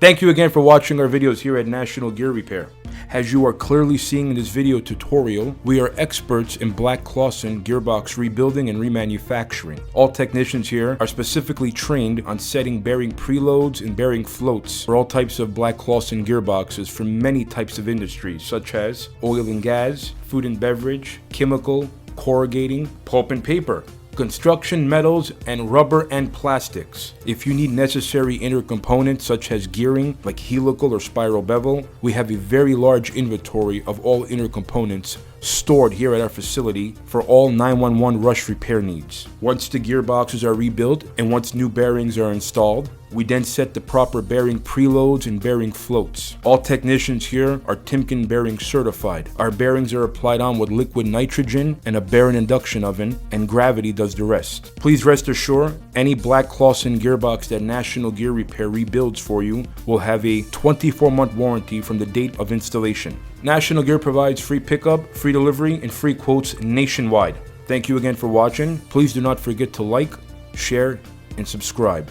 Thank you again for watching our videos here at National Gear Repair. As you are clearly seeing in this video tutorial, we are experts in black Clawson gearbox rebuilding and remanufacturing. All technicians here are specifically trained on setting bearing preloads and bearing floats for all types of black Clawson gearboxes for many types of industries such as oil and gas, food and beverage, chemical, corrugating, pulp and paper, construction, metals, and rubber and plastics. If you need necessary inner components such as gearing like helical or spiral bevel, we have a very large inventory of all inner components stored here at our facility for all 911 rush repair needs. Once the gearboxes are rebuilt and once new bearings are installed, we then set the proper bearing preloads and bearing floats. All technicians here are Timken bearing certified. Our bearings are applied on with liquid nitrogen and a bearing induction oven, and gravity does the rest. Please rest assured, any black Clawson gearbox that National Gear Repair rebuilds for you will have a 24-month warranty from the date of installation. National Gear provides free pickup, free delivery, and free quotes nationwide. Thank you again for watching. Please do not forget to like, share, and subscribe.